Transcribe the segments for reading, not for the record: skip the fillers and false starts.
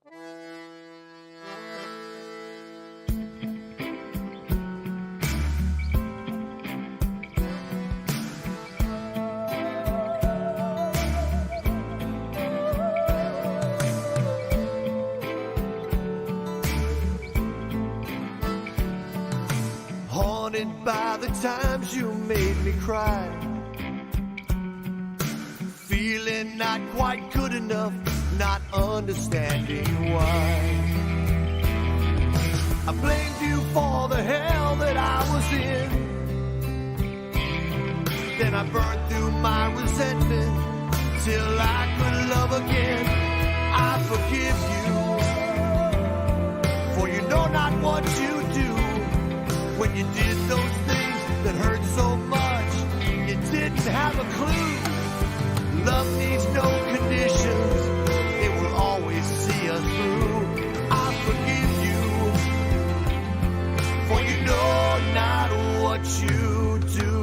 Haunted by the times you made me cry, feeling not quite good enough, not understanding why. I blamed you for the hell that I was in, then I burned through my resentment till I could love again. I forgive you, for you know not what you do. When you did those things that hurt so much, you didn't have a clue. Love needs no conditions, it will always see us through. I forgive you, for you know not what you do.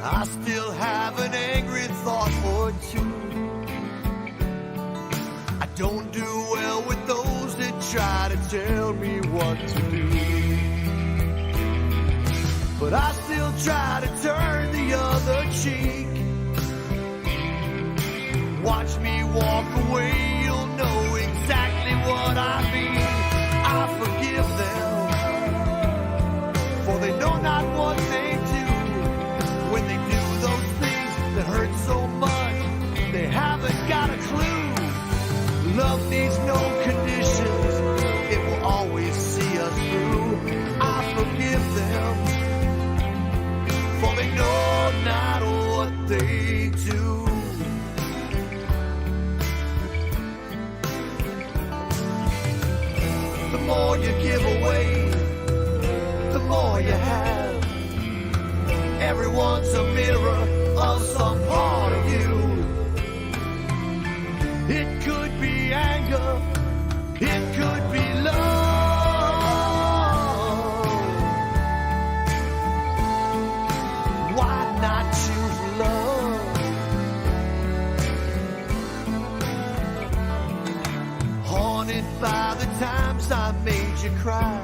I still have an angry thought or two. I don't do well with those that try to tell me what to do, but I still try to turn the other cheek. Watch me walk away, you'll know exactly what I mean. I forgive them, for they know not what they do. When they do those things that hurt so much, they haven't got a clue. Love needs no conditions, it will always see us through. I forgive them, for they know not what they do. The more you give away, the more you have. Everyone's a mirror of some part of you. It could be anger, it could be love. Why not choose love? Haunted by the times I made you cry,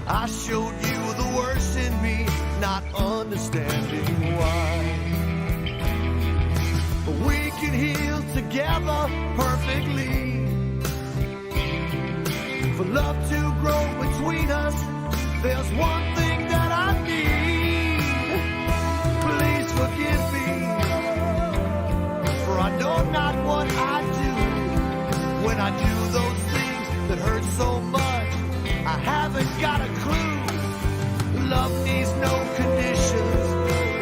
I showed you the worst in me, not understanding why. But we can heal together perfectly. For love to grow between us, there's one thing that I need. Please forgive me, for I know not what I do. When I do those things that hurt so much, I haven't got a clue. Love needs no conditions,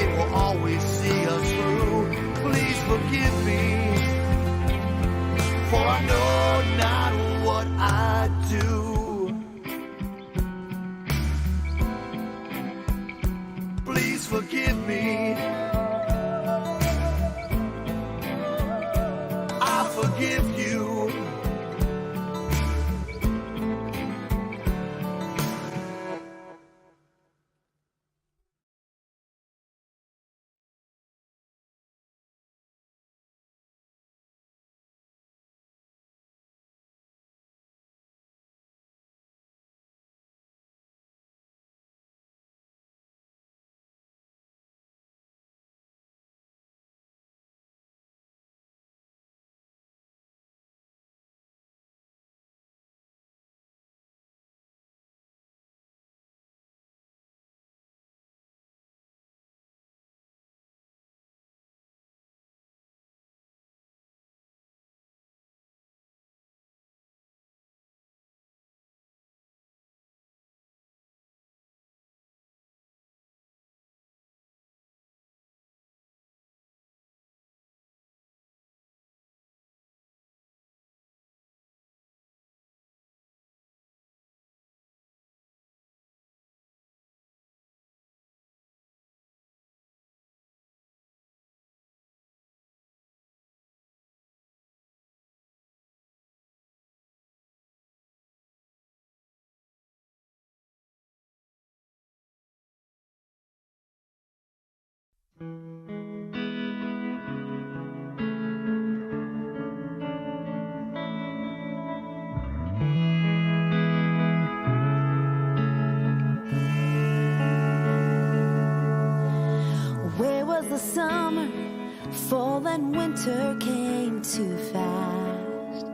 it will always see us through. Please forgive me, for I know not what I do. Please forgive me, I forgive you. Where was the summer? Fall and winter came too fast.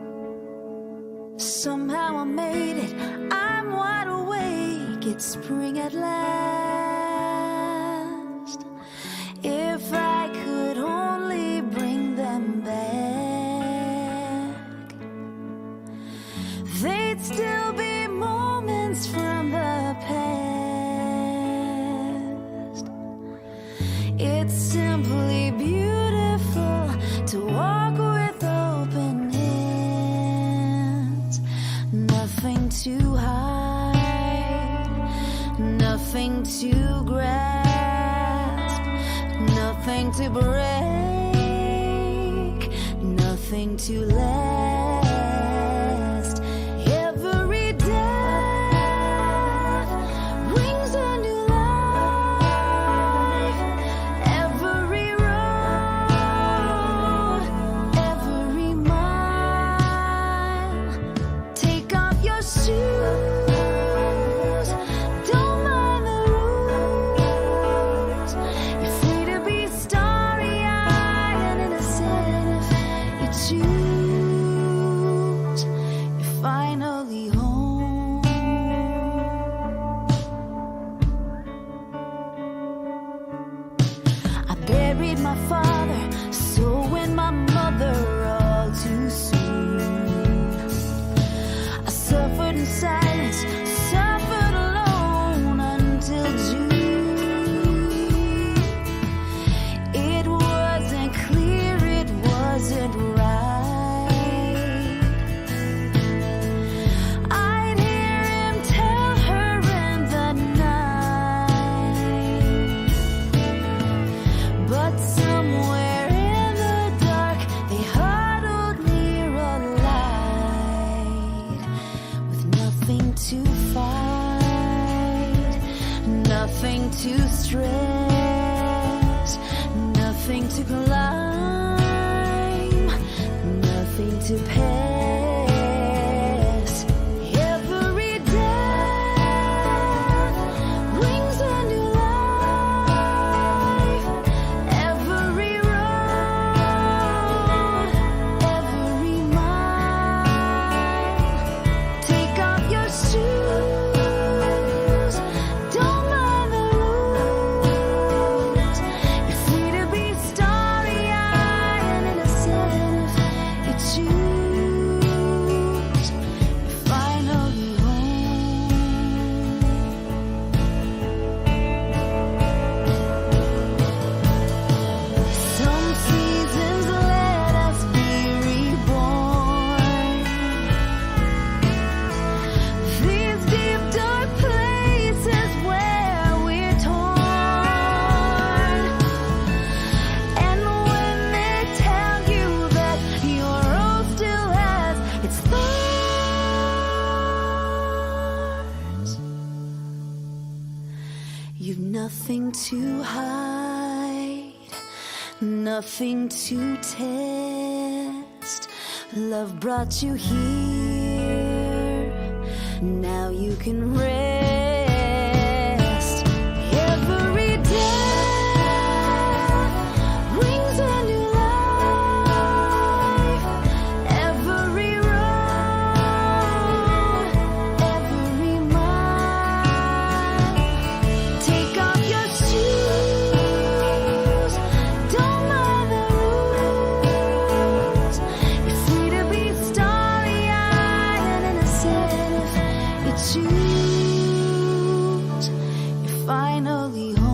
Somehow I made it, I'm wide awake, it's spring at last. If I could only bring them back, they'd still be moments from the past. It's simply beautiful to walk with open hands. Nothing to hide, nothing to grasp, nothing to break, nothing to last. Every death brings a new life. Every road, every mile. Take off your shoes, don't mind the rules. You're free to be starry-eyed and innocent if you choose. You're finally home. I buried my father, so and my mother all too soon. I suffered in silence, suffered alone until June. It wasn't clear, it wasn't right. I'd hear him tell her in the night, but somewhere in the dark they huddled near a light, with nothing to fight, nothing to stress, nothing to climb, nothing to pass. Every death brings a new life. Every road, every mile. Take off your shoes, don't mind the rules. You're free to be starry-eyed and innocent if you choose. You're finally home. Some seasons let us be reborn. These deep dark places where we're torn. And when they tell you that your rose still has its thorns, you've nothing to hide, nothing to test. Love brought you here, now you can rest. Every death brings a new life. Every road, every mile. Take off your shoes, don't mind the rules. You're free to be starry-eyed and innocent if you choose. You're finally home.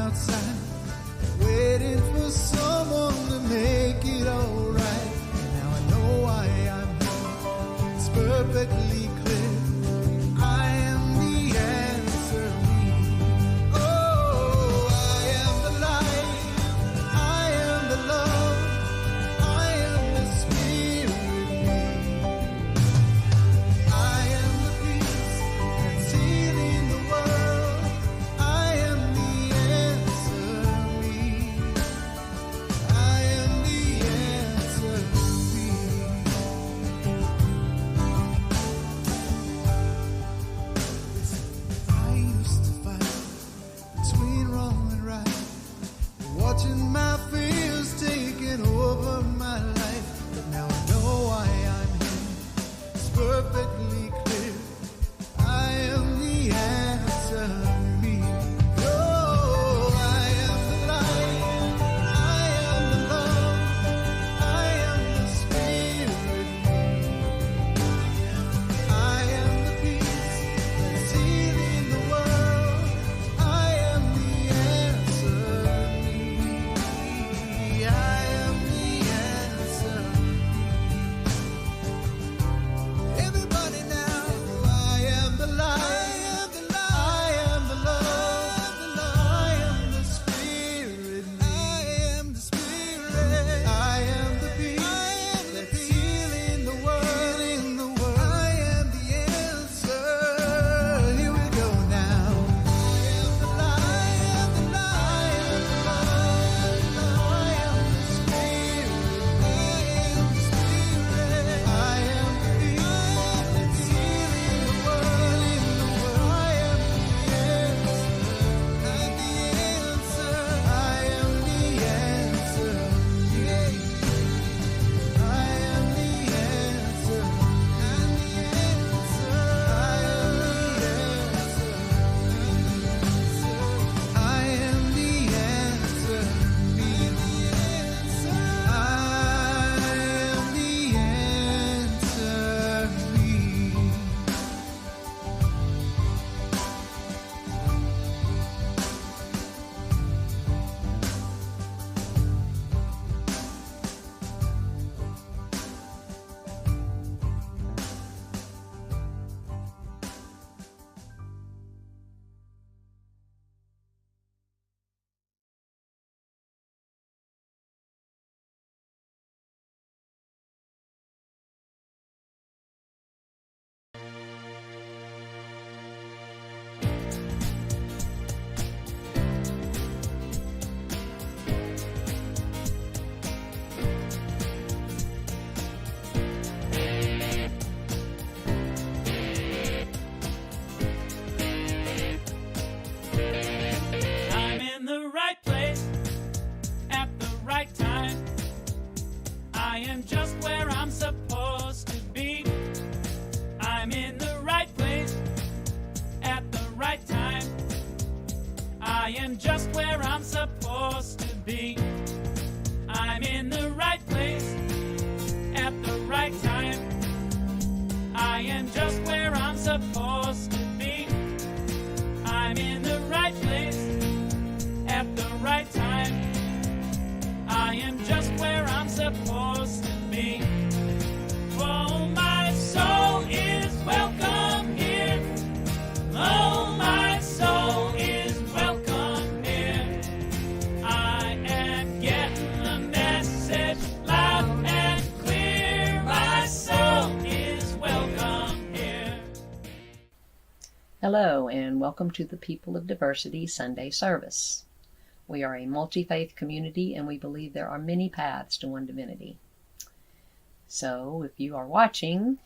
outside, waiting for someone to make it alright. Now I know why I'm here. It's perfectly clear. I am the answer. Oh, I am the light. I am the love. I am the spirit. I am the peace that's healing the world. I am the answer. I am the answer. I used to fight between wrong and right, watching my fears taking over my life. But now I know why I'm here. It's perfectly clear. I am the answer. Oh, I am the light. I am the love. I am the spirit. I am the peace that's healing the world. I am the answer. I am the answer. Everybody now, I am the light. I am the love. I am the spirit. I am the spirit. I am the peace that's healing the world. I am the answer. Here we go now. I am the light. I am the love. I am the spirit. I am the spirit. I am the peace that's healing the world. I am the answer. I'm the answer. I am the answer. I am the answer. I'm the answer. I am the answer. Be the answer. I am the answer. Me. I'm in the right place at the right time. I am just where I'm supposed to be. I'm in the right place at the right time. I am just where I'm supposed to be. I'm in the right place at the right time. I am just where I'm supposed to be. I'm in the right place at the right time. I am just where I'm supposed to be. Oh, my soul is welcome here. Oh, my soul is welcome here. I am getting the message loud and clear. My soul is welcome here. Hello, and welcome to the People of Diversity Sunday service. We are a multi-faith community, and we believe there are many paths to one divinity. So, if you are watching,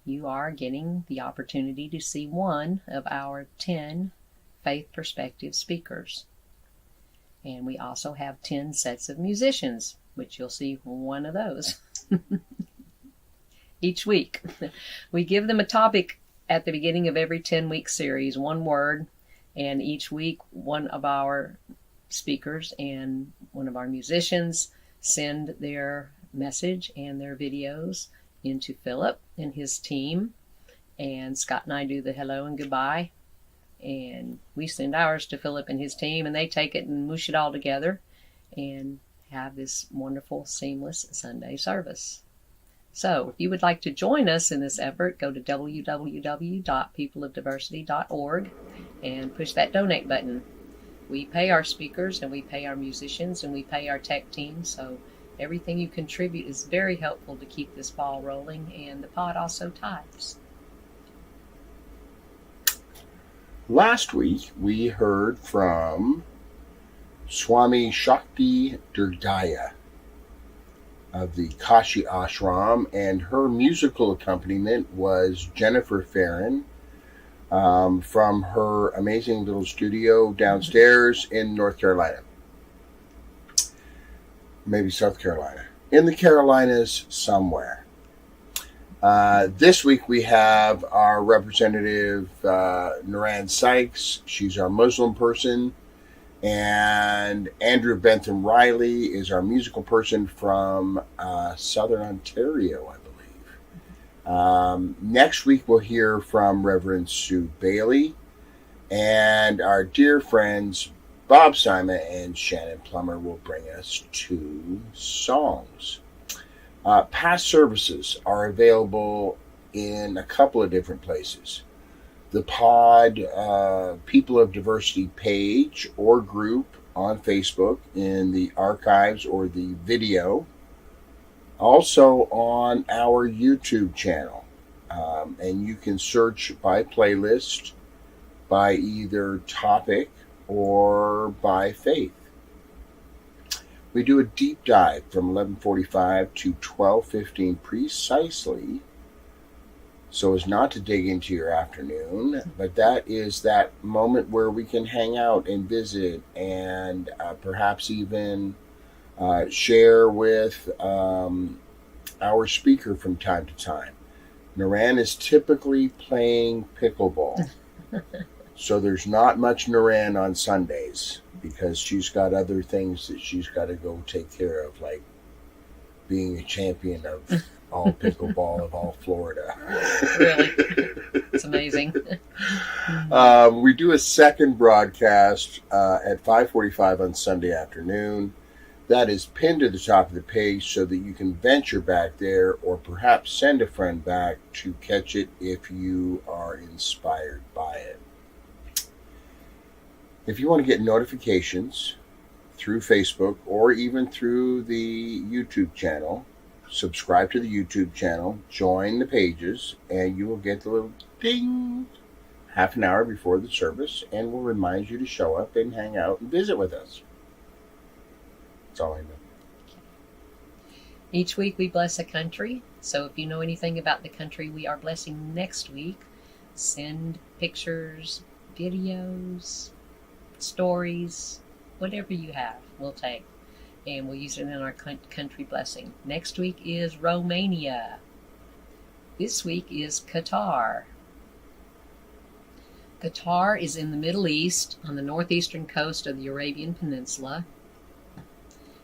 you are getting the opportunity to see one of our 10 faith perspective speakers. And we also have 10 sets of musicians, which you'll see one of those each week. We give them a topic at the beginning of every 10-week series, one word, and each week one of our speakers and one of our musicians send their message and their videos into Philip and his team, and Scott and I do the hello and goodbye, And we send ours to Philip and his team, and they take it and mush it all together and have this wonderful, seamless Sunday service. So if you would like to join us in this effort, go to www.peopleofdiversity.org and push that donate button. We pay our speakers, and we pay our musicians, and we pay our tech team, so everything you contribute is very helpful to keep this ball rolling, and the pod also tithes. Last week, we heard from Swami Shakti Durgaya of the Kashi Ashram, and her musical accompaniment was Jennifer Farron from her amazing little studio downstairs in North Carolina. Maybe South Carolina. In the Carolinas somewhere. This week we have our representative, Naran Sykes. She's our Muslim person. And Andrew Bentham Riley is our musical person from Southern Ontario, I believe. Next week we'll hear from Reverend Sue Bailey. And our dear friends Bob Simon and Shannon Plummer will bring us 2 songs. Past services are available in a couple of different places. The pod People of Diversity page or group on Facebook in the archives or the video. Also on our YouTube channel. And you can search by playlist, by either topic or by faith. We do a deep dive from 11:45 to 12:15 precisely, so as not to dig into your afternoon, but that is that moment where we can hang out and visit and perhaps even share with our speaker from time to time. Naran is typically playing pickleball, so there's not much Naran on Sundays, because she's got other things that she's got to go take care of, like being a champion of all pickleball of all Florida. Really? It's amazing. We do a second broadcast at 5:45 on Sunday afternoon. That is pinned to the top of the page so that you can venture back there or perhaps send a friend back to catch it if you are inspired by it. If you want to get notifications through Facebook or even through the YouTube channel, subscribe to the YouTube channel, join the pages, and you will get the little ding half an hour before the service, and we'll remind you to show up and hang out and visit with us. That's all I know. Each week we bless a country, so if you know anything about the country we are blessing next week, send pictures, videos, stories, whatever you have, we'll take. And we'll use it in our country blessing. Next week is Romania. This week is Qatar. Qatar is in the Middle East on the northeastern coast of the Arabian Peninsula.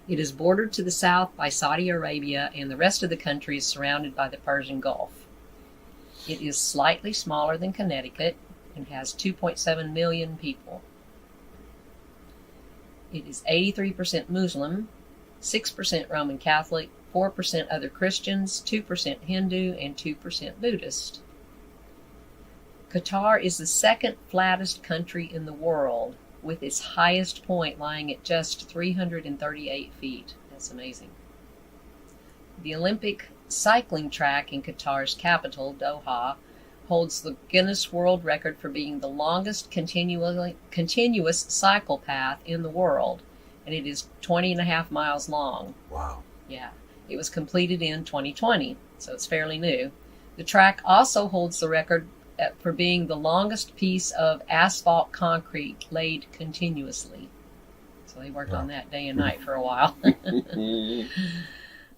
It is bordered to the south by Saudi Arabia, and the rest of the country is surrounded by the Persian Gulf. It is slightly smaller than Connecticut and has 2.7 million people. It is 83% Muslim, 6% Roman Catholic, 4% other Christians, 2% Hindu, and 2% Buddhist. Qatar is the second flattest country in the world, with its highest point lying at just 338 feet. That's amazing. The Olympic cycling track in Qatar's capital, Doha, holds the Guinness World Record for being the longest continuous cycle path in the world, and it is 20.5 miles long. Wow. Yeah. It was completed in 2020, so it's fairly new. The track also holds the record for being the longest piece of asphalt concrete laid continuously. So they worked on that day and night for a while.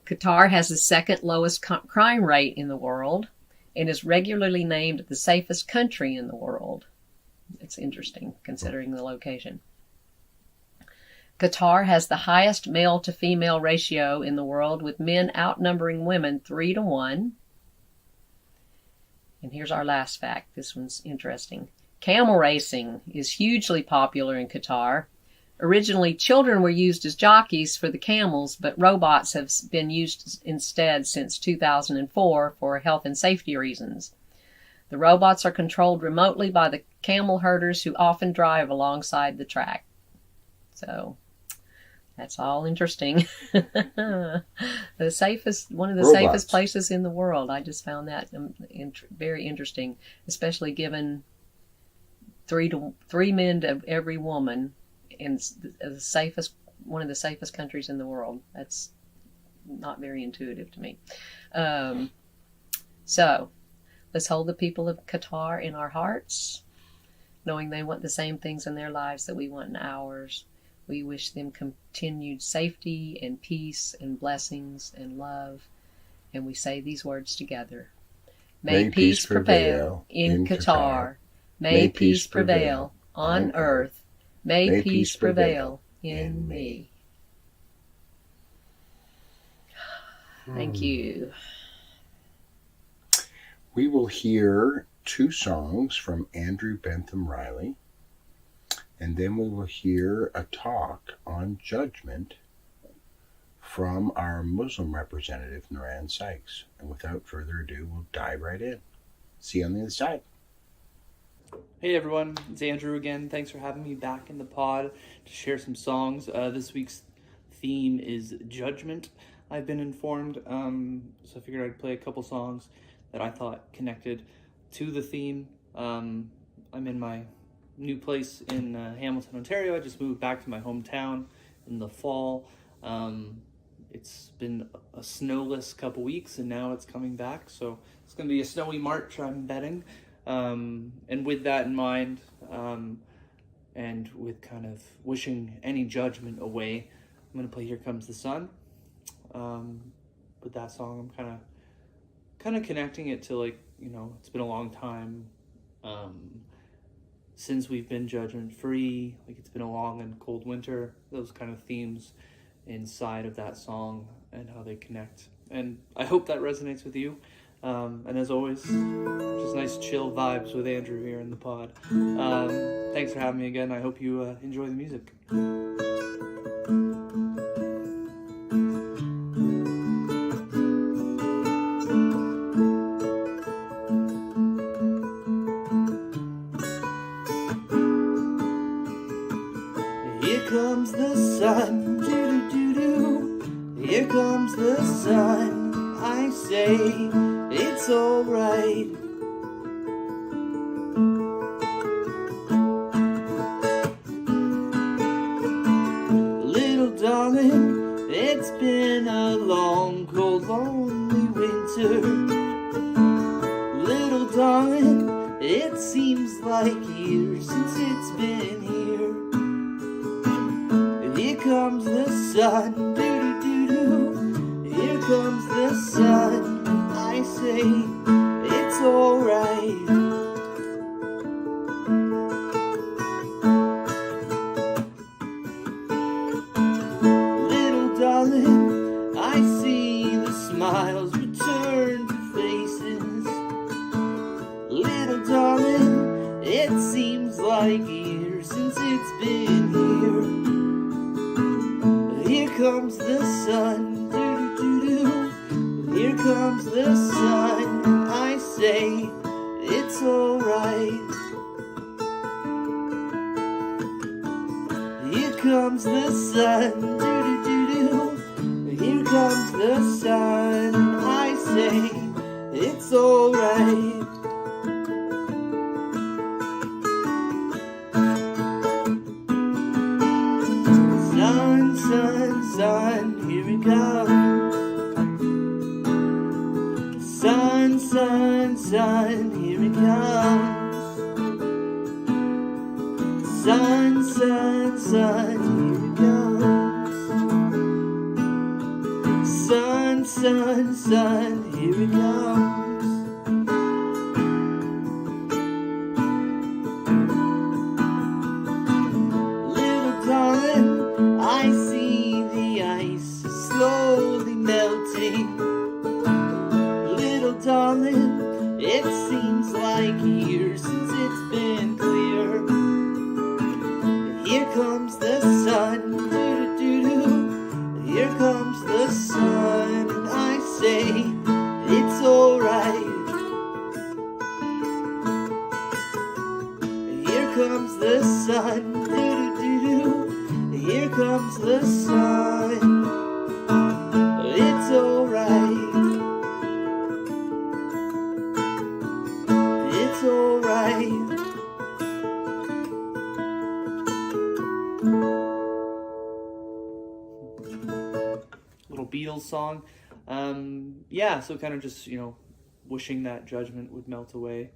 Qatar has the second lowest crime rate in the world and is regularly named the safest country in the world. It's interesting considering the location. Qatar has the highest male-to-female ratio in the world, with men outnumbering women 3-1. And here's our last fact. This one's interesting. Camel racing is hugely popular in Qatar. Originally, children were used as jockeys for the camels, but robots have been used instead since 2004 for health and safety reasons. The robots are controlled remotely by the camel herders who often drive alongside the track. So, that's all interesting. One of the safest places in the world. I just found that very interesting, especially given 3 men to every woman in one of the safest countries in the world. That's not very intuitive to me. So, let's hold the people of Qatar in our hearts, knowing they want the same things in their lives that we want in ours. We wish them continued safety and peace and blessings and love. And we say these words together. May peace prevail in Qatar. May peace prevail on earth. May peace prevail in me. Thank you. We will hear 2 songs from Andrew Bentham Riley, and then we will hear a talk on judgment from our Muslim representative, Nuran Sykes. And without further ado, we'll dive right in. See you on the other side. Hey everyone, it's Andrew again. Thanks for having me back in the pod to share some songs. This week's theme is Judgment, I've been informed. So I figured I'd play a couple songs that I thought connected to the theme. I'm in my new place in Hamilton, Ontario. I just moved back to my hometown in the fall. It's been a snowless couple weeks and now it's coming back. So it's going to be a snowy March, I'm betting. And with that in mind, and with kind of wishing any judgment away, I'm going to play Here Comes the Sun. With that song, I'm kind of connecting it to, like, you know, it's been a long time since we've been judgment free. Like, it's been a long and cold winter. Those kind of themes inside of that song and how they connect. And I hope that resonates with you. And as always, just nice chill vibes with Andrew here in the pod. Thanks for having me again. I hope you enjoy the music. Here comes the sun, doo-doo-doo-doo. Here comes the sun, I say, it's alright. Little darling, it's been a long, cold, lonely winter. Little darling, it seems like years since it's been here. Here comes the sun, doo-doo-doo-doo. Here comes the sun, I say, it's alright. Little darling, I see the smiles return to faces. Little darling, it seems like years since it's been here. Here comes the sun, doo-doo-doo-doo. Here comes the sun, and I say, it's alright. Here comes the sun, doo-doo-doo-doo. Here comes the sun, and I say, it's alright. Sun, sun, sun, here it comes. Sun, sun, sun, here it comes. Sun, sun, sun, here it comes. Sun, sun, sun, here it comes. Little darling, I see the ice slowly melting. Little darling, It seems like years since it's been clear. Here comes the sun, doo-doo-doo-doo. Here comes the sun, and I say it's alright. Here comes the sun, doo-doo-doo-doo. Here comes the sun, it's alright. It's alright. Little Beatles song. Yeah, so kind of just, wishing that judgment would melt away.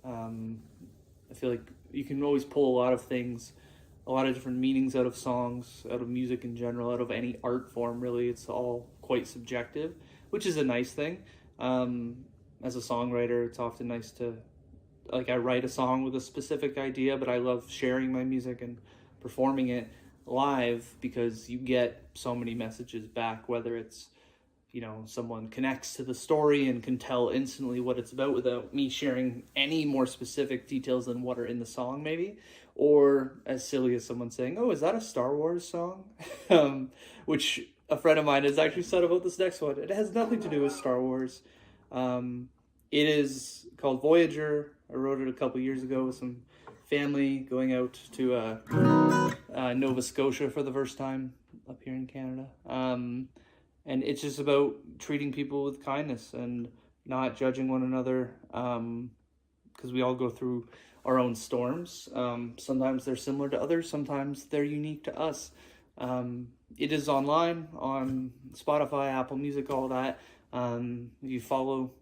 I feel like you can always pull a lot of things, a lot of different meanings out of songs, out of music in general, out of any art form, really. It's all quite subjective, which is a nice thing. As a songwriter, it's often nice to, I write a song with a specific idea, but I love sharing my music and performing it live because you get so many messages back, whether it's, someone connects to the story and can tell instantly what it's about without me sharing any more specific details than what are in the song, maybe, or as silly as someone saying, "Oh, is that a Star Wars song?" Which a friend of mine has actually said about this next one. It has nothing to do with Star Wars. It is called Voyager. I wrote it a couple years ago with some family going out to Nova Scotia for the first time up here in Canada. And it's just about treating people with kindness and not judging one another, because we all go through our own storms. Sometimes they're similar to others, sometimes they're unique to us. It is online on Spotify, Apple Music, all that. If you follow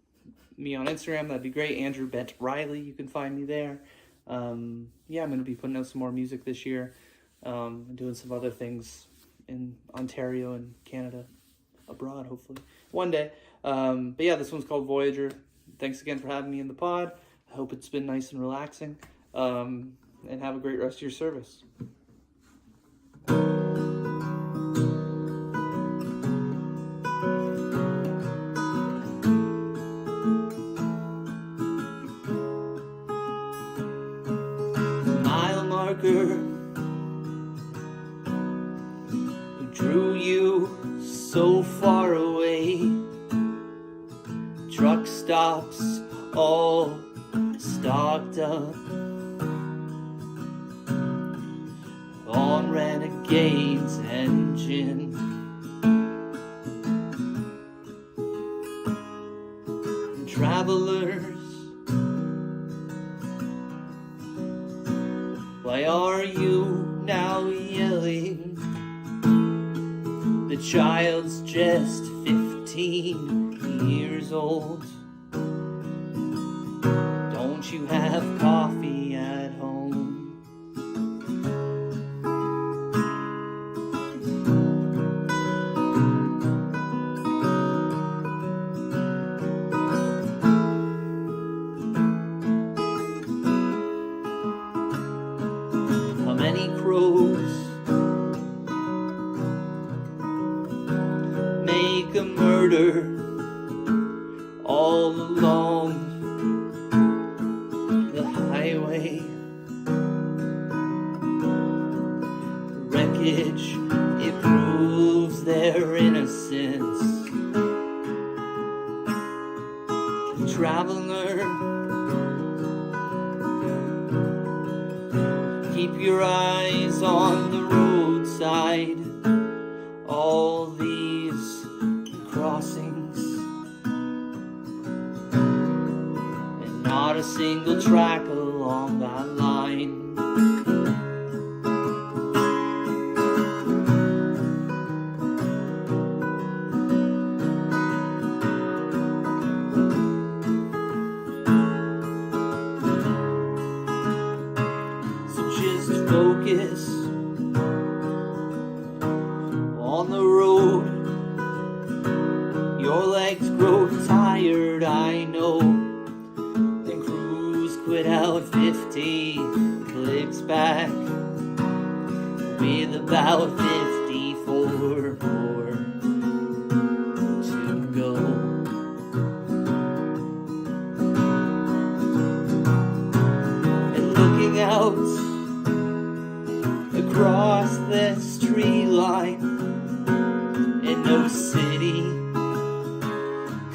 me on Instagram, that'd be great. Andrew Bent Riley, you can find me there. I'm going to be putting out some more music this year, and doing some other things in Ontario and Canada, abroad, hopefully, one day. But yeah, this one's called Voyager. Thanks again for having me in the pod. I hope it's been nice and relaxing, and have a great rest of your service. Mile marker who drew you so far away. Truck stops all stocked up on Renegade's engine. And travelers, why are you now yelling? The child's just 15 years old. Don't you have coffee at home? How many crows make a murder all along the highway? Wreckage, it proves their innocence. Traveler, keep your eyes on the roadside. All these crossings, and not a single track along that line. Focus on the road. Your legs grow tired, I know. Then cruise quit out 50 clicks back with about 54 more to go. out across this tree line, and no city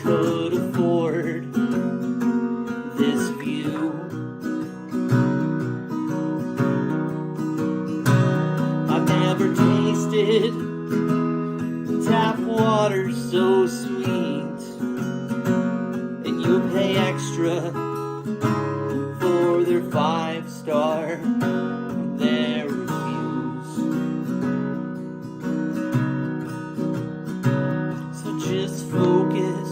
could afford this view. I've never tasted tap water so sweet, and you'll pay extra for their 5-star their reviews. So just focus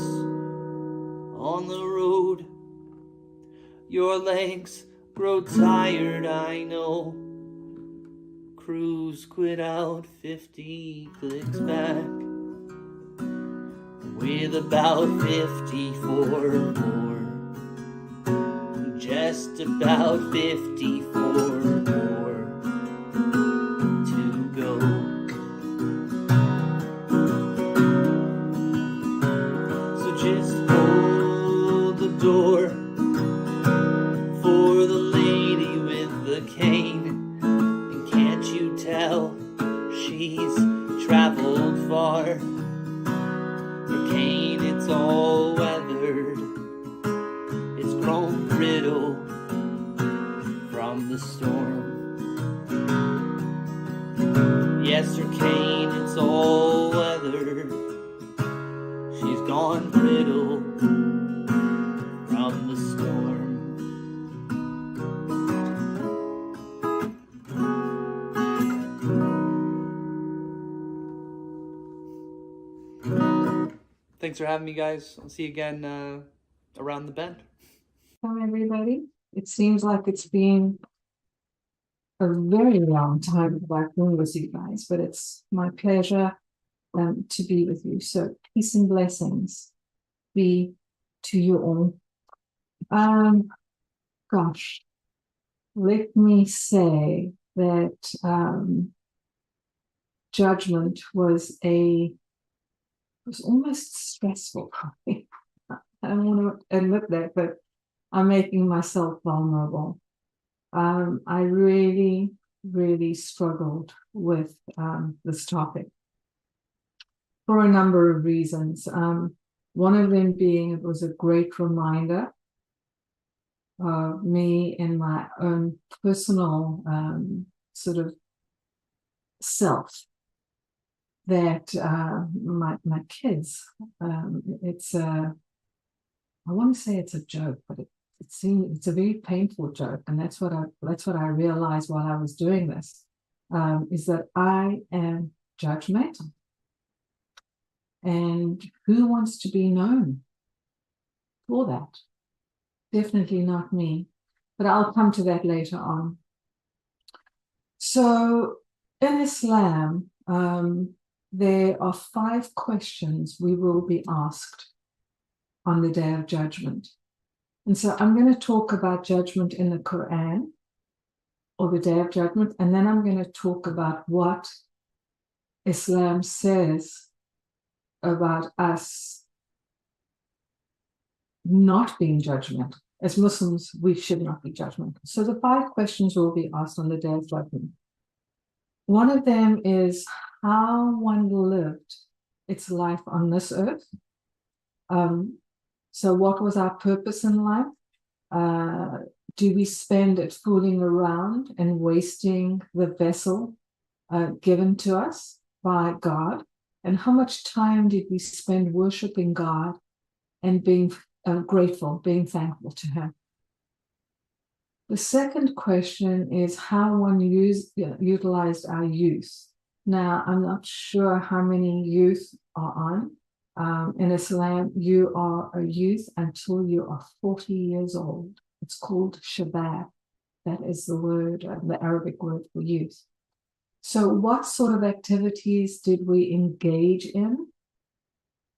on the road. Your legs grow tired, I know. Cruise quit out 50 clicks back with about 54 more. Just about 54 more to go. So just hold the door for the lady with the cane. And can't you tell she's traveled far? Her cane, it's all weathered, it's grown brittle from the storm. Yes, her cane, it's all weathered, she's gone brittle from the storm. Thanks for having me, guys. I'll see you again around the bend. Hi, everybody. It seems like it's been a very long time that I've been with you guys, but it's my pleasure to be with you. So peace and blessings be to you all. Gosh, let me say that Judgment was almost stressful for me. I don't want to admit that, but I'm making myself vulnerable. I really, really struggled with this topic for a number of reasons. One of them being it was a great reminder of me in my own personal sort of self that my kids, I want to say it's a joke, but it's a very painful joke, and that's what I realized while I was doing this, is that I am judgmental, and who wants to be known for that? Definitely not me, but I'll come to that later on. So in Islam, there are 5 questions we will be asked on the Day of Judgment. And so I'm going to talk about judgment in the Quran, or the Day of Judgment, and then I'm going to talk about what Islam says about us not being judgmental. As Muslims, we should not be judgmental. So the 5 questions will be asked on the Day of Judgment. One of them is how one lived its life on this earth. So what was our purpose in life? Do we spend it fooling around and wasting the vessel given to us by God? And how much time did we spend worshiping God and being grateful, being thankful to Him? The second question is how one utilized our youth. Now, I'm not sure how many youth are on. In Islam, you are a youth until you are 40 years old. It's called shabab. That is the word, the Arabic word for youth. So what sort of activities did we engage in?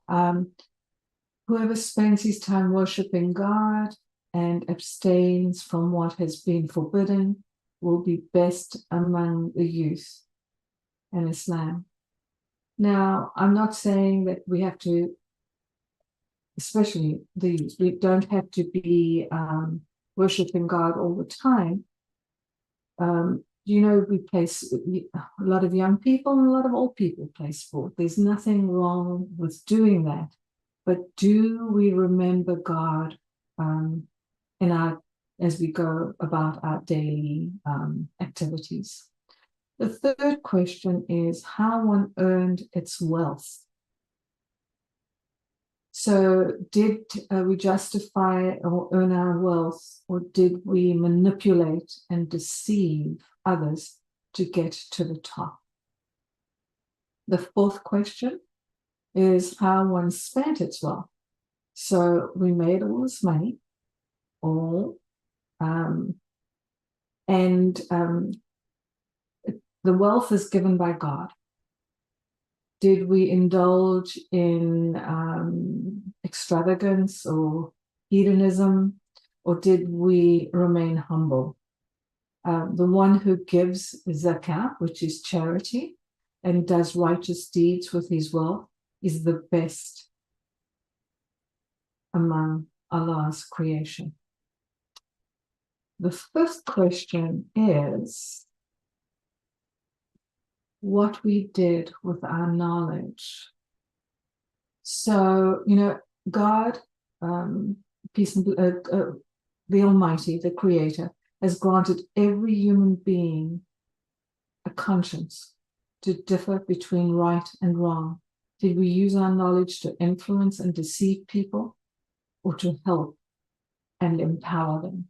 Whoever spends his time worshiping God and abstains from what has been forbidden will be best among the youth in Islam. Now, I'm not saying that we have to, especially the youth, we don't have to be worshiping God all the time, we play a lot of young people and a lot of old people play sport. There's nothing wrong with doing that. But do we remember God as we go about our daily activities? The third question is how one earned its wealth. So did we justify or earn our wealth, or did we manipulate and deceive others to get to the top? The fourth question is how one spent its wealth. So we made all this money, the wealth is given by God. Did we indulge in extravagance or hedonism, or did we remain humble? The one who gives zakah, which is charity, and does righteous deeds with his wealth is the best among Allah's creation. The fifth question is what we did with our knowledge. So, God, peace and the Almighty, the Creator, has granted every human being a conscience to differ between right and wrong. Did we use our knowledge to influence and deceive people, or to help and empower them?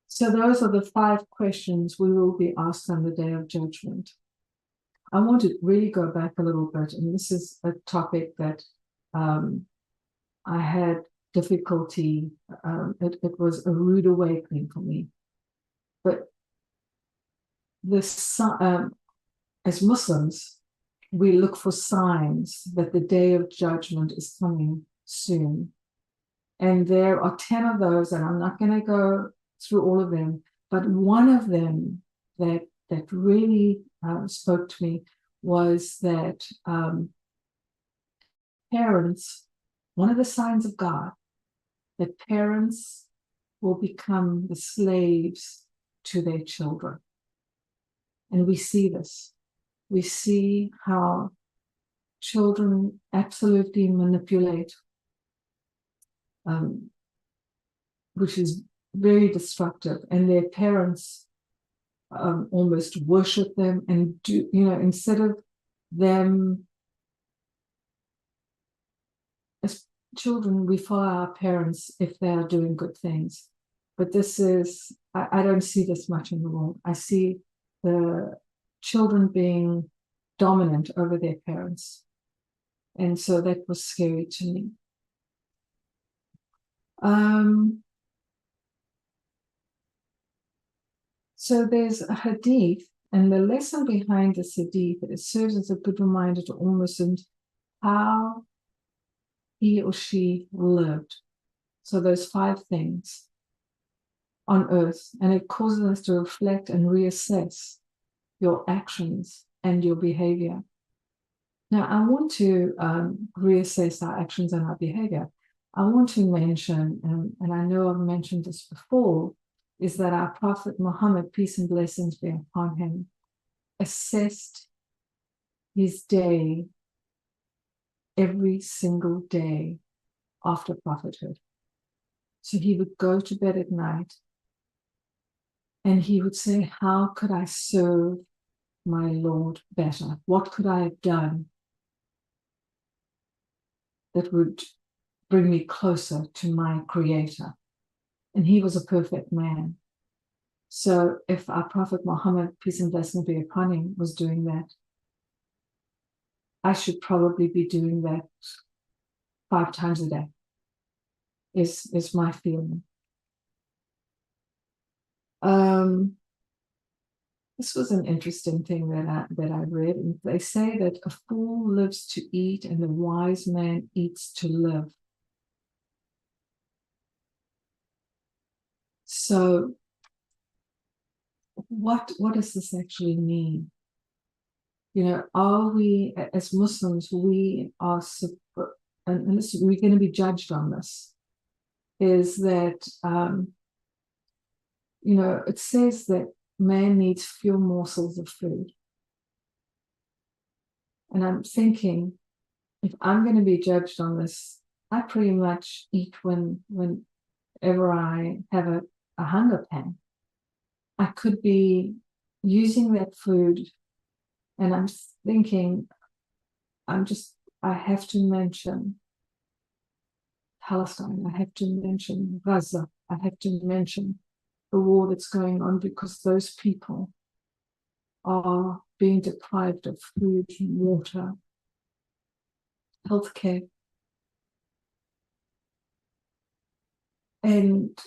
So those are the 5 questions we will be asked on the day of judgment. I want to really go back a little bit, and this is a topic that I had difficulty. It was a rude awakening for me. But as Muslims, we look for signs that the day of judgment is coming soon. And there are 10 of those, and I'm not going to go through all of them, but one of them that really spoke to me was that parents, one of the signs of God, that parents will become the slaves to their children. And we see this. We see how children absolutely manipulate, which is very destructive, and their parents almost worship them and do, instead of them, as children, we follow our parents if they are doing good things. But this is, I don't see this much in the world. I see the children being dominant over their parents. And so that was scary to me. So there's a hadith, and the lesson behind this hadith, it serves as a good reminder to all Muslims how he or she lived. So those 5 things on earth, and it causes us to reflect and reassess your actions and your behavior. Now, I want to reassess our actions and our behavior. I want to mention, and I know I've mentioned this before, is that our Prophet Muhammad, peace and blessings be upon him, assessed his day every single day after prophethood. So he would go to bed at night and he would say, how could I serve my Lord better? What could I have done that would bring me closer to my Creator? And he was a perfect man. So if our Prophet Muhammad, peace and blessings be upon him, was doing that, I should probably be doing that 5 times a day, is my feeling. This was an interesting thing that I read. And they say that a fool lives to eat and a wise man eats to live. So what does this actually mean? Are we, as Muslims, we are, and this, we're going to be judged on this, is that it says that man needs few morsels of food. And I'm thinking, if I'm going to be judged on this, I pretty much eat whenever I have a hunger pang. I could be using that food, and I'm thinking, I have to mention Palestine, I have to mention Gaza, I have to mention the war that's going on, because those people are being deprived of food, water, healthcare. And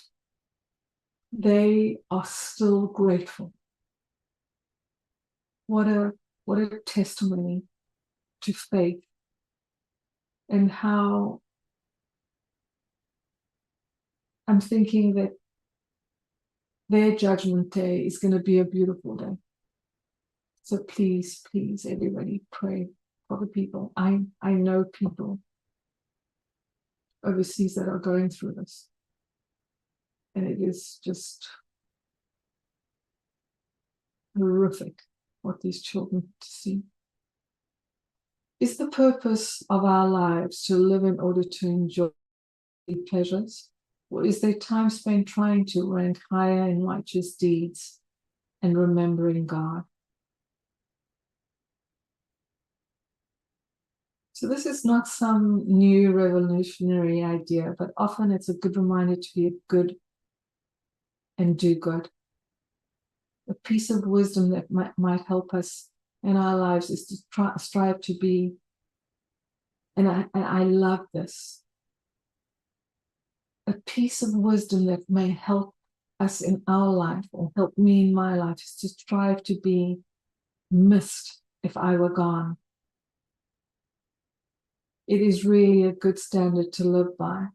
they are still grateful. What a testimony to faith, and how I'm thinking that their judgment day is going to be a beautiful day. So please, please, everybody, pray for the people. I know people overseas that are going through this, and it is just horrific what these children have to see. Is the purpose of our lives to live in order to enjoy pleasures? Or is there time spent trying to rank higher in righteous deeds and remembering God? So this is not some new revolutionary idea, but often it's a good reminder to be good and do good. A piece of wisdom that might help us in our lives is to strive to be, and I love this, a piece of wisdom that may help us in our life, or help me in my life, is to strive to be missed if I were gone. It is really a good standard to live by.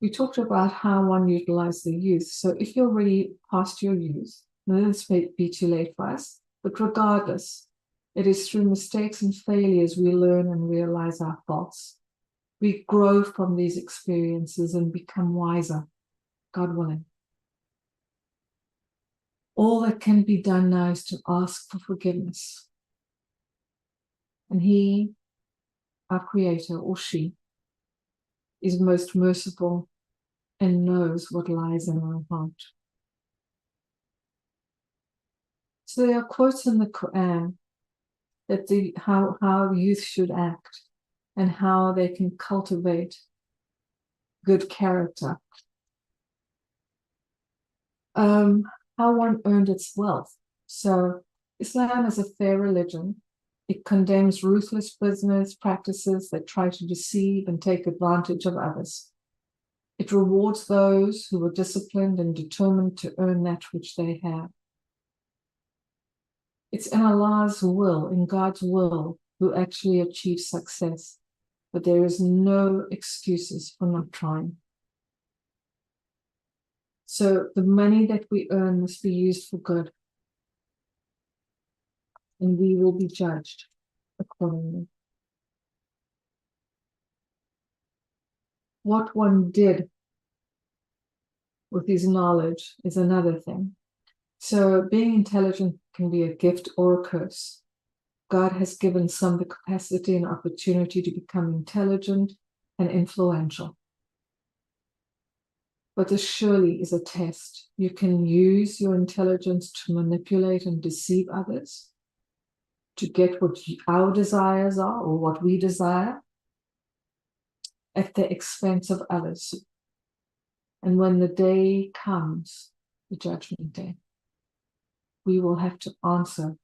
We talked about how one utilizes the youth. So if you're already past your youth, then this may be too late for us. But regardless, it is through mistakes and failures we learn and realize our faults. We grow from these experiences and become wiser, God willing. All that can be done now is to ask for forgiveness. And He, our Creator, or she, is most merciful and knows what lies in our heart. So there are quotes in the Quran that how youth should act and how they can cultivate good character. How one earned its wealth. So Islam is a fair religion. It condemns ruthless business practices that try to deceive and take advantage of others. It rewards those who are disciplined and determined to earn that which they have. It's in Allah's will, in God's will, who actually achieve success, but there is no excuses for not trying. So the money that we earn must be used for good, and we will be judged accordingly. What one did with his knowledge is another thing. So being intelligent can be a gift or a curse. God has given some the capacity and opportunity to become intelligent and influential. But this surely is a test. You can use your intelligence to manipulate and deceive others, to get what our desires are or what we desire, at the expense of others. And when the day comes, the judgment day, we will have to answer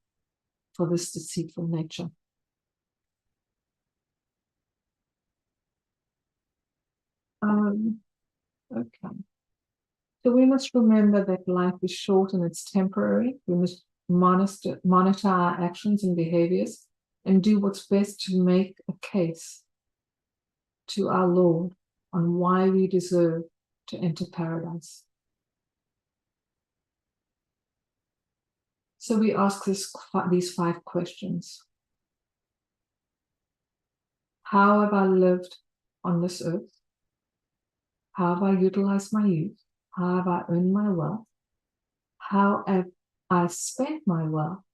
for this deceitful nature. Okay. So we must remember that life is short and it's temporary. We must monitor our actions and behaviors and do what's best to make a case to our Lord on why we deserve to enter paradise. So we ask these 5 questions. How have I lived on this earth? How have I utilized my youth? How have I earned my wealth? How have I spent my wealth?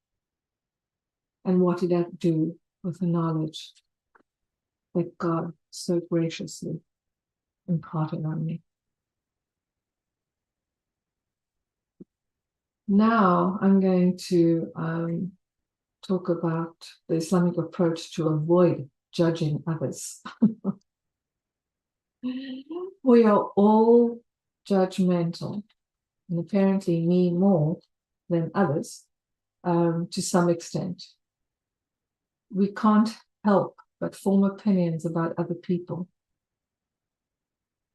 And what did I do with the knowledge that God so graciously imparted on me? Now I'm going to talk about the Islamic approach to avoid judging others. We are all judgmental, and apparently me more than others to some extent. We can't help but form opinions about other people.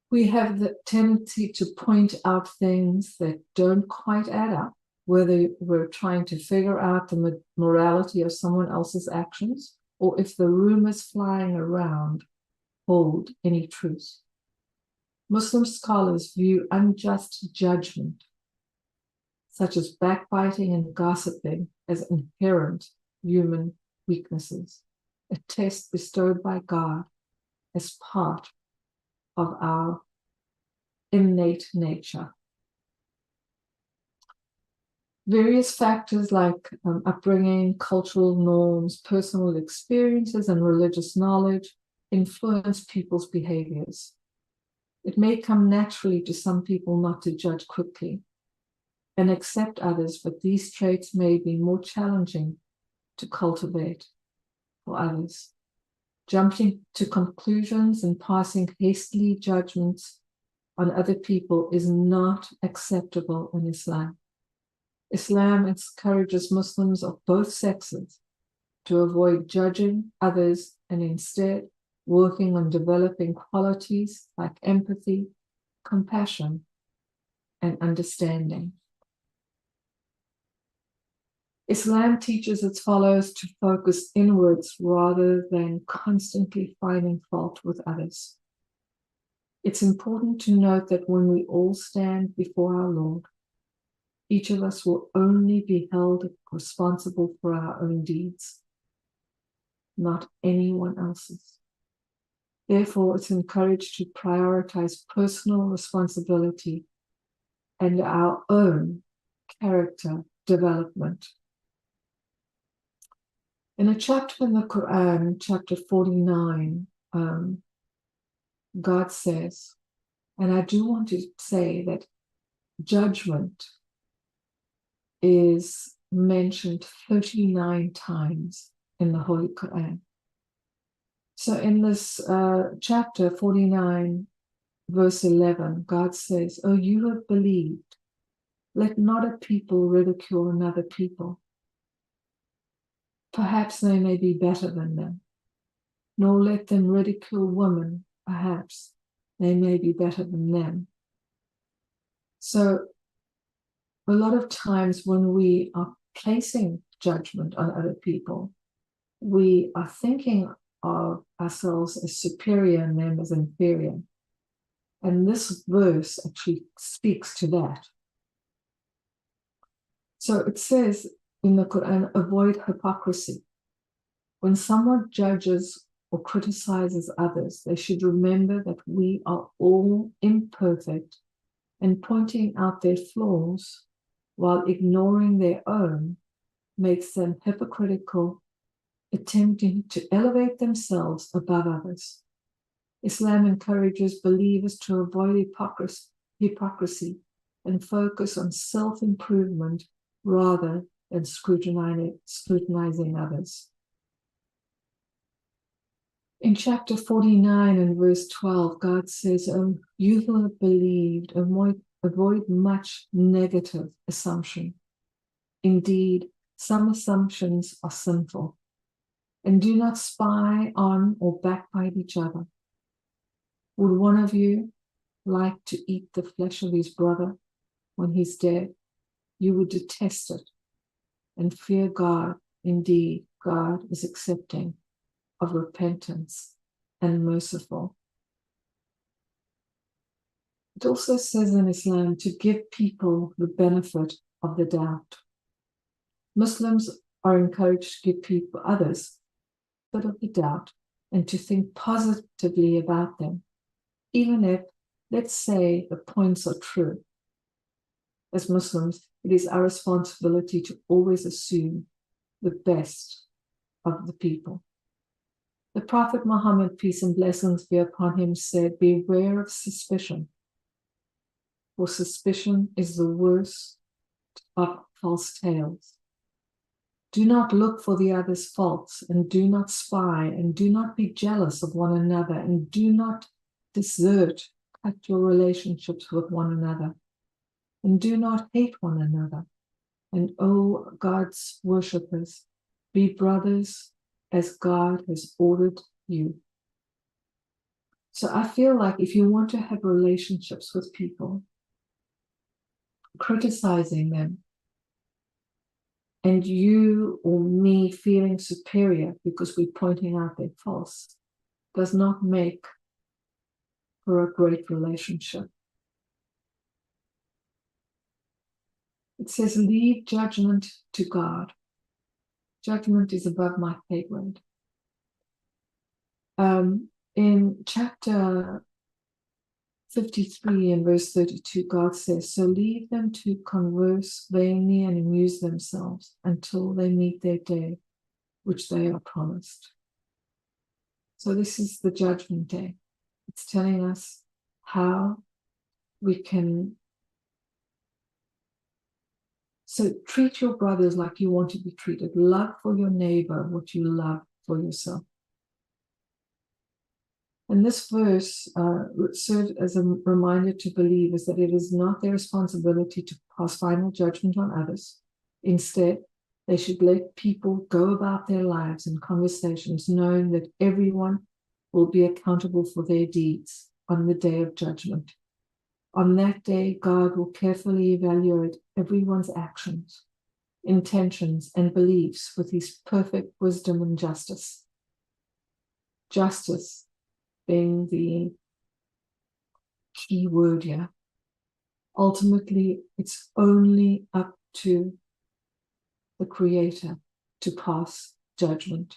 We have the tendency to point out things that don't quite add up, whether we're trying to figure out the morality of someone else's actions, or if the rumors flying around hold any truth. Muslim scholars view unjust judgment, such as backbiting and gossiping, as inherent human weaknesses, a test bestowed by God as part of our innate nature. Various factors like upbringing, cultural norms, personal experiences, and religious knowledge influence people's behaviors. It may come naturally to some people not to judge quickly and accept others, but these traits may be more challenging to cultivate for others. Jumping to conclusions and passing hastily judgments on other people is not acceptable in Islam. Islam encourages Muslims of both sexes to avoid judging others and instead working on developing qualities like empathy, compassion, and understanding. Islam teaches its followers to focus inwards rather than constantly finding fault with others. It's important to note that when we all stand before our Lord, each of us will only be held responsible for our own deeds, not anyone else's. Therefore, it's encouraged to prioritize personal responsibility and our own character development. In a chapter in the Quran, chapter 49, God says, and I do want to say that judgment is mentioned 39 times in the Holy Quran. So in this chapter 49, verse 11, God says, "Oh, you have believed. Let not a people ridicule another people. Perhaps they may be better than them. Nor let them ridicule women. Perhaps they may be better than them." So a lot of times when we are placing judgment on other people, we are thinking of ourselves as superior and them as inferior. And this verse actually speaks to that. So it says in the Quran, avoid hypocrisy. When someone judges or criticizes others, they should remember that we are all imperfect, and pointing out their flaws while ignoring their own makes them hypocritical, attempting to elevate themselves above others. Islam encourages believers to avoid hypocrisy and focus on self-improvement rather than scrutinizing others. In chapter 49 and verse 12, God says, "Oh, you who have believed, avoid much negative assumption. Indeed, some assumptions are sinful. And do not spy on or backbite each other. Would one of you like to eat the flesh of his brother when he's dead? You would detest it and fear God. Indeed, God is accepting of repentance and merciful." It also says in Islam to give people the benefit of the doubt. Muslims are encouraged to give others a bit of the doubt and to think positively about them, even if, let's say, the points are true. As Muslims, it is our responsibility to always assume the best of the people. The Prophet Muhammad, peace and blessings be upon him, said, "Beware of suspicion, for suspicion is the worst of false tales. Do not look for the other's faults, and do not spy, and do not be jealous of one another, and do not cut your relationships with one another, and do not hate one another. And O God's worshippers, be brothers as God has ordered you." So I feel like if you want to have relationships with people, criticizing them, and you or me feeling superior because we're pointing out their faults, does not make for a great relationship. It says, "Leave judgment to God." Judgment is above my pay grade. In chapter 53 and verse 32, God says, "So leave them to converse vainly and amuse themselves until they meet their day, which they are promised." So this is the judgment day. It's telling us how we can. So treat your brothers like you want to be treated. Love for your neighbor what you love for yourself. And this verse serves as a reminder to believers that it is not their responsibility to pass final judgment on others. Instead, they should let people go about their lives and conversations knowing that everyone will be accountable for their deeds on the day of judgment. On that day, God will carefully evaluate everyone's actions, intentions, and beliefs with his perfect wisdom and justice. Justice being the key word here. Ultimately, it's only up to the Creator to pass judgment.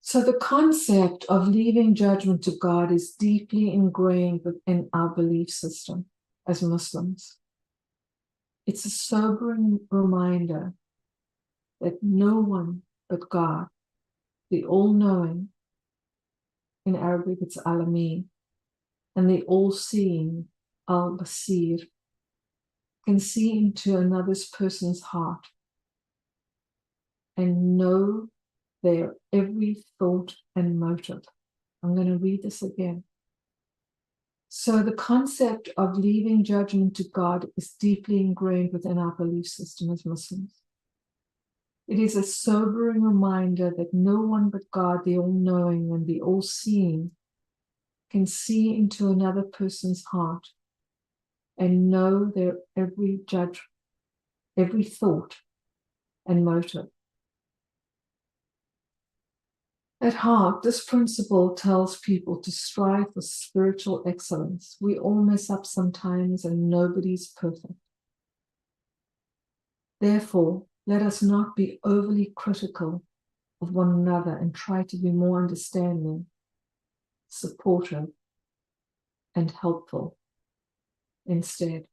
So the concept of leaving judgment to God is deeply ingrained within our belief system as Muslims. It's a sobering reminder that no one but God, the all-knowing, in Arabic it's Alameen, and the all-seeing, Al-Basir, can see into another person's heart and know their every thought and motive. I'm going to read this again. So the concept of leaving judgment to God is deeply ingrained within our belief system as Muslims. It is a sobering reminder that no one but God, the all-knowing and the all-seeing, can see into another person's heart and know their every thought and motive. At heart, this principle tells people to strive for spiritual excellence. We all mess up sometimes and nobody's perfect. Therefore, let us not be overly critical of one another and try to be more understanding, supportive, and helpful instead.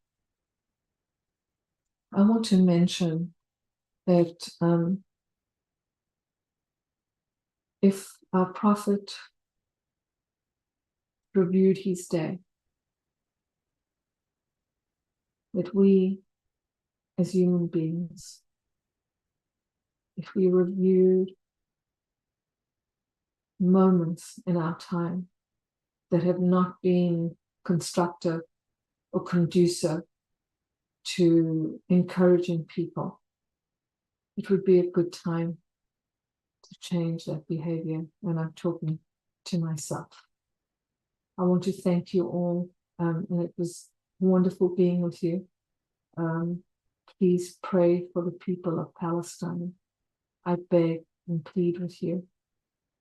I want to mention that if our prophet reviewed his day, that we as human beings, if we reviewed moments in our time that have not been constructive or conducive to encouraging people, it would be a good time to change that behavior. And I'm talking to myself. I want to thank you all, and it was wonderful being with you. Please pray for the people of Palestine. I beg and plead with you.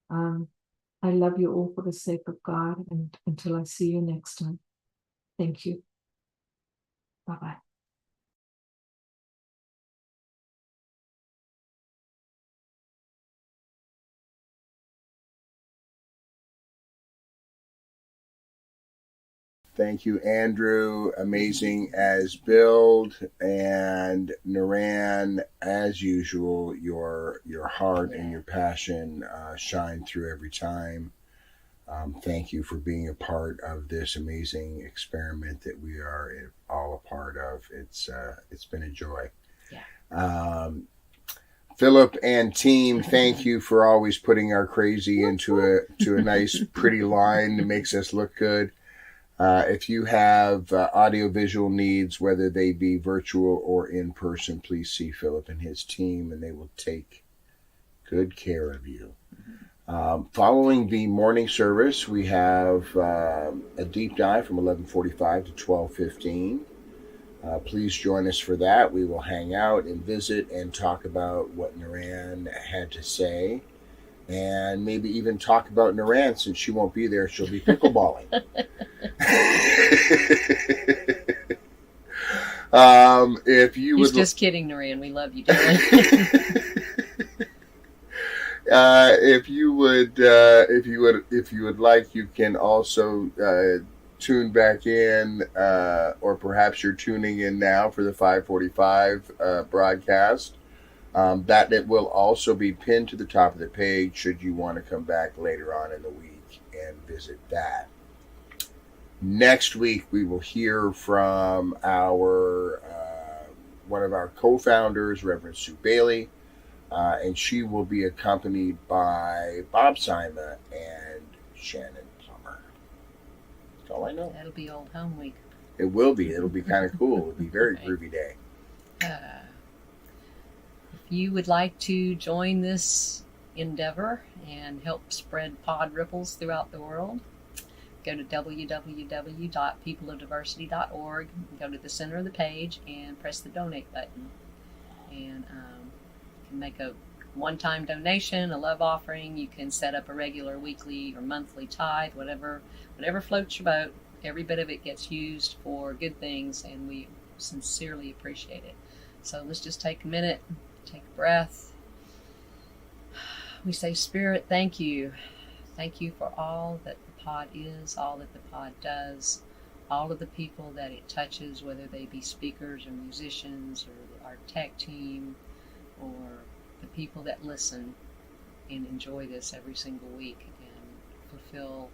I love you all for the sake of God, and until I see you next time, thank you. Bye-bye. Thank you, Andrew. Amazing as build. And Naran, as usual, your heart and your passion shine through every time. Thank you for being a part of this amazing experiment that we are all a part of. It's been a joy. Yeah. Philip and team, thank you for always putting our crazy into a nice, pretty line that makes us look good. If you have audiovisual needs, whether they be virtual or in person, please see Philip and his team, and they will take good care of you. Following the morning service, we have a deep dive from 11:45 to 12:15. Please join us for that. We will hang out and visit and talk about what Naran had to say, and maybe even talk about Naran, since she won't be there. She'll be pickleballing. If you He's would just kidding, Naran. We love you, darling. if you would like, you can also tune back in, or perhaps you're tuning in now for the 5:45 broadcast. That it will also be pinned to the top of the page should you want to come back later on in the week and visit that. Next week we will hear from our one of our co-founders, Reverend Sue Bailey, and she will be accompanied by Bob Sima and Shannon Plummer. That's all I know. That'll be Old Home Week. It will be. It'll be kind of cool. It'll be a very groovy day. If you would like to join this endeavor and help spread pod ripples throughout the world, go to www.peopleofdiversity.org, go to the center of the page and press the donate button. And you can make a one-time donation, a love offering. You can set up a regular weekly or monthly tithe, whatever floats your boat. Every bit of it gets used for good things, and we sincerely appreciate it. So let's just take a minute, take a breath. We say, Spirit, thank you. Thank you for all that the pod is, all that the pod does, all of the people that it touches, whether they be speakers or musicians or our tech team or the people that listen and enjoy this every single week and fulfill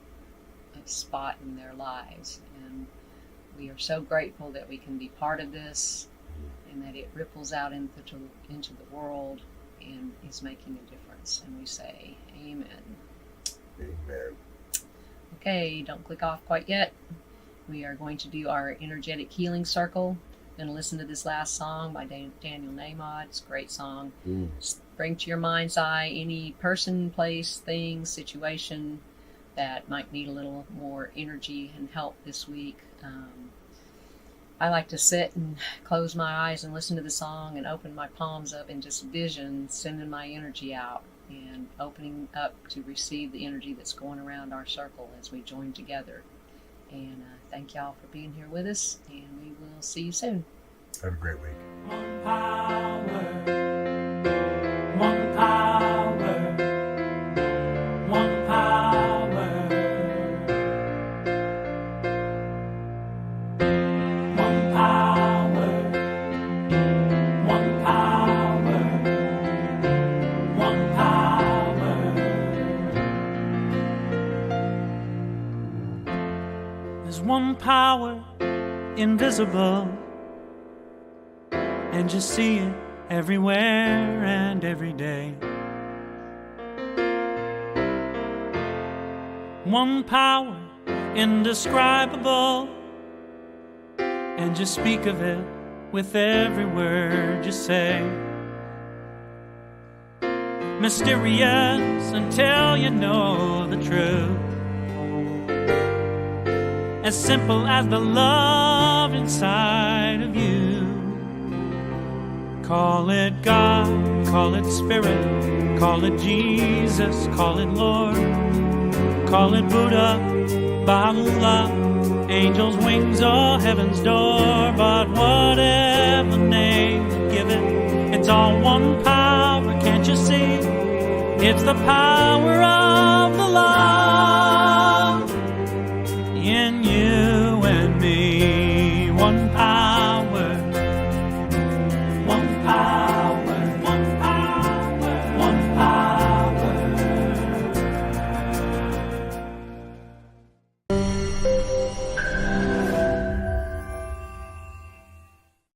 a spot in their lives. And we are so grateful that we can be part of this and that it ripples out into the world and is making a difference. And we say, Amen. Amen. Okay, don't click off quite yet. We are going to do our energetic healing circle. Going to listen to this last song by Daniel Nahmod. It's a great song. Just bring to your mind's eye any person, place, thing, situation that might need a little more energy and help this week. I like to sit and close my eyes and listen to the song and open my palms up and just vision sending my energy out and opening up to receive the energy that's going around our circle as we join together. And thank y'all for being here with us, and we will see you soon. Have a great week. One power, one power, one power, one power, one power, one power. There's one power invisible, and you see it everywhere and every day. One power indescribable, and you speak of it with every word you say. Mysterious until you know the truth, as simple as the love inside of you. Call it God, call it Spirit, call it Jesus, call it Lord, call it Buddha, Baha'u'llah, angels' wings or heaven's door. But whatever name you give it, it's all one power, can't you see? It's the power of the love in you and me. One power, one power.